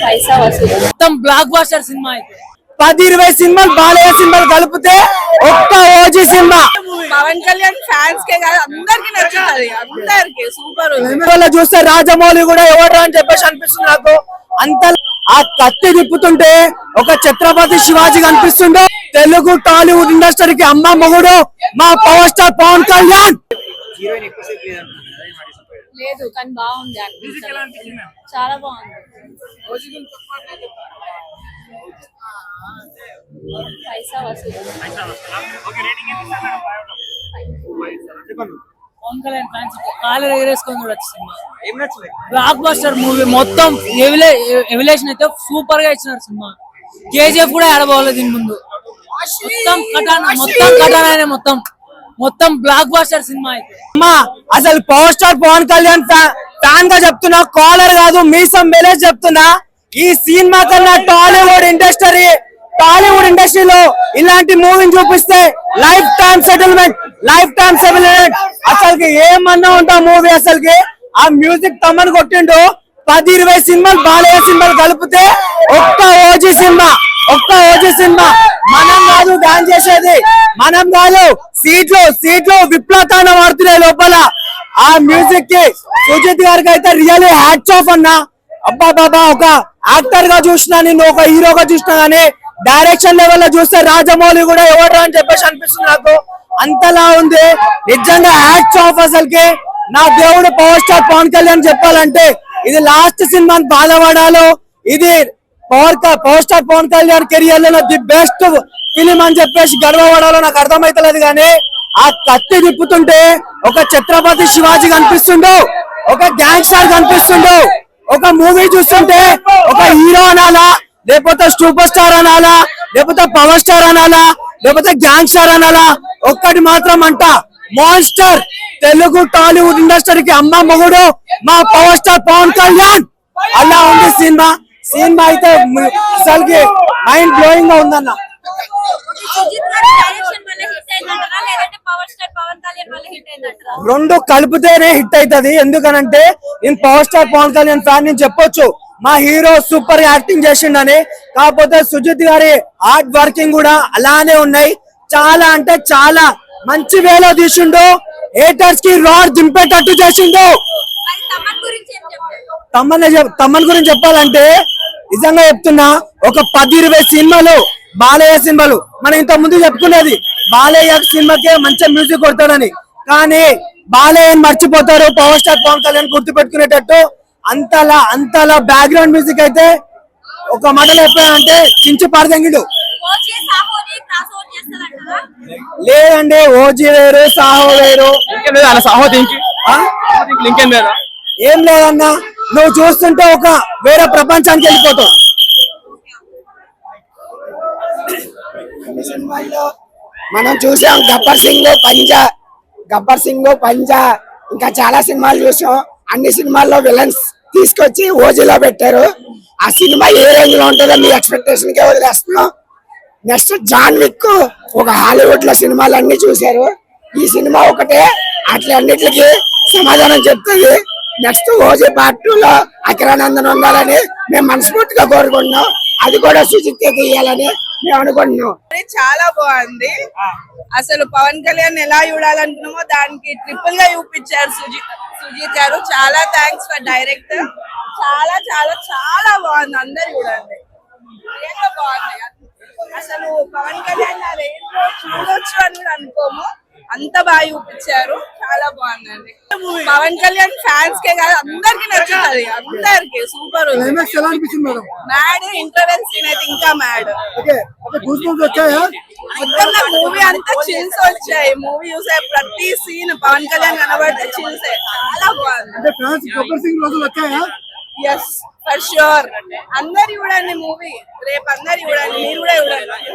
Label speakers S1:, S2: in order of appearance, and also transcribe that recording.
S1: పైసా వసూలు
S2: మొత్తం black buster cinema అయితే
S3: 10-20 సినిమాలు బాలయ్య సినిమాలు కలిపితే ఒక్క ఓజీ సినిమా.
S1: పవన్ కళ్యాణ్ ఫ్యాన్స్ కే కాదు అందరికి నచ్చుతుంది, అందరికి సూపర్.
S3: వల్ల చూస్తే రాజమౌళి కూడా ఎవరు అని చెప్పేసి అనిపిస్తుంది నాకు. అంత ఆ కత్తి తిప్పుతుంటే ఒక ఛత్రపతి శివాజీ కనిపిస్తుండో. తెలుగు టాలీవుడ్ ఇండస్ట్రీకి అమ్మ మొగుడు మా పవర్ స్టార్ పవన్ కళ్యాణ్.
S1: లేదు కానీ బాగుంది, చాలా బాగుంది. పైసా వసూలు
S2: పవన్ కళ్యాణ్ ఫ్యాన్స్ కాలర్ ఎగరేసుకొని చూడొచ్చు సినిమా. బ్లాక్ బాస్టర్ మూవీ మొత్తం ఎవల్యూషన్ అయితే సూపర్ గా ఇచ్చినారు సినిమా. కేజీఎఫ్ కూడా ఆడబోలేదు దీని ముందు. మొత్తం కథానే మొత్తం బ్లాక్ బాస్టర్ సినిమా అయితే.
S3: అమ్మా అసలు power star Pawan Kalyan fan గా చెప్తున్నా, కాలర్ కాదు మీసం బెలేజ్ చెప్తున్నా. ఈ సినిమా కన్నా టాలీవుడ్ ఇండస్ట్రీలో ఇలాంటి మూవీని చూపిస్తే లైఫ్ టైమ్ సెటిల్మెంట్. అసలుకి ఏమన్నా ఉంటా మూవీ. అసలుకి ఆ మ్యూజిక్ తమ్మని కొట్టిండు. 10-20 సినిమాలు బాలయ్య సినిమాలు కలిపితే ఒక్క ఓజీ సినిమా. మనం కాదు డాన్స్ చేసేది, మనం కాదు. సీట్లు విప్లతానం ఆడుతున్నాయి లోపల. ఆ మ్యూజిక్ కి సుజిత్ గారికి అయితే రియల్లీ హ్యాట్స్ ఆఫ్ అన్నా. అబ్బా బాబా, ఒక యాక్టర్ గా చూసినా, నేను ఒక హీరోగా చూసినా గానీ డైరెక్షన్ లెవెల్ లో చూస్తే రాజమౌళి కూడా ఎవరు అని చెప్పేసి అనిపిస్తుంది నాకు. అంతలా ఉంది నిజంగా. హ్యాట్స్ ఆఫ్ అసలుకి. నా దేవుడు పవర్ స్టార్ పవన్ కళ్యాణ్ చెప్పాలంటే ఇది లాస్ట్ సినిమా బాధపడాలో. ఇది power star Pawan Kalyan career లో ది బెస్ట్ ఫిలిం అని చెప్పేసి గర్వపడాలో నాకు అర్థమైతలేదు. కానీ ఆ కత్తి తిప్పుతుంటే ఒక ఛత్రపతి శివాజీ కనిపిస్తుండో, ఒక గ్యాంగ్స్టర్ కనిపిస్తుండో. ఒక మూవీ చూస్తుంటే ఒక హీరో అనాలా, లేకపోతే సూపర్ స్టార్ అనాలా, లేకపోతే పవర్ స్టార్ అనాలా, లేకపోతే గ్యాంగ్స్టర్ అనాలా. ఒక్కటి మాత్రం అంట, మాన్స్టర్. తెలుగు టాలీవుడ్ ఇండస్ట్రీకి అమ్మ మొగుడు మా పవర్ స్టార్ పవన్ కళ్యాణ్. అలా ఉంది సినిమా అయితే అసలుకి మైండ్ బ్లోయింగ్ గా ఉందన్న. రెండు కలిపితేనే హిట్ అవుతుంది. ఎందుకనంటే నేను power star Pawan Kalyan fan నేను చెప్పొచ్చు. మా హీరో సూపర్ యాక్టింగ్ చేసిండని. కాకపోతే సుజిత్ గారి హార్డ్ వర్కింగ్ కూడా అలానే ఉన్నాయి. చాలా అంటే చాలా మంచి వేలో తీసిండు. హేటర్స్ కి రాడ్ దింపేటట్టు చేసిండు. తమ్మన్ గురించి చెప్పాలంటే నిజంగా చెప్తున్నా, ఒక 10-20 సినిమాలు బాలయ్య సినిమాలు మనం ఇంత ముందు చెప్పుకునేది. బాలయ్య సినిమాకే మంచి మ్యూజిక్ కొడతాడని, కానీ బాలయ్యని మర్చిపోతారు. పవర్ స్టార్ పవన్ కళ్యాణ్ గుర్తు పెట్టుకునేటట్టు అంతలా బ్యాక్గ్రౌండ్ మ్యూజిక్ అయితే ఒక మాటలో చెప్పాలంటే చించి పారదెంగిడు. లేదండి, ఓజీ వేరు, సాహో వేరు. ఏం లేదన్నా, నువ్వు చూస్తుంటే ఒక వేరే ప్రపంచానికి వెళ్ళిపోతావు.
S4: మనం చూసాం గబ్బర్ సింగ్ పంజా ఇంకా చాలా సినిమాలు చూసాం. అన్ని సినిమాల్లో విలన్స్ తీసుకొచ్చి ఓజీలో పెట్టారు. ఆ సినిమా ఏ రేంజ్ లో ఉంటుందో మీ ఎక్స్పెక్టేషన్ కే వదిలేస్తున్నాం. నెక్స్ట్ జాన్ విక్, ఒక హాలీవుడ్ లో సినిమాలు అన్ని చూశారు. ఈ సినిమా ఒకటే అట్లా అన్నిటికి సమాధానం చెప్తుంది. నెక్స్ట్ ఓజీ పార్ట్ 2లో అఖిరానందన్ ఉండాలని మేము మనస్ఫూర్తిగా కోరుకుంటున్నాం. అది కూడా సుజిత్ ఇయ్యాలని మేము అనుకుంటున్నాం.
S1: చాలా బాగుంది. అసలు పవన్ కళ్యాణ్ ఎలా చూడాలనుకున్నామో దానికి ట్రిపుల్ గా చూపించారు సుజిత్ గారు. చాలా థ్యాంక్స్ ఫర్ డైరెక్టర్. చాలా చాలా చాలా బాగుంది. అందరు చూడండి, బాగుంది. అసలు పవన్ కళ్యాణ్ చూడొచ్చు అని కూడా అనుకోము, అంత బాగా చూపించారు. చాలా బాగుందండి. పవన్ కళ్యాణ్ ఫ్యాన్స్ కే కాదు అందరికి నచ్చుతుంది, అందరికి సూపర్. మ్యాడ్ ఇంటర్వెల్ సీన్ అయితే ఇంకా మ్యాడ్. మూవీ అంతా చిల్స్ వచ్చాయి. మూవీ చూసే ప్రతి సీన్ పవన్ కళ్యాణ్ కనబడితే చిల్సే. చాలా బాగుంది. Yes for sure. అందరు చూడండి మూవీ, రేపు అందరు చూడండి, మీరు కూడా చూడండి.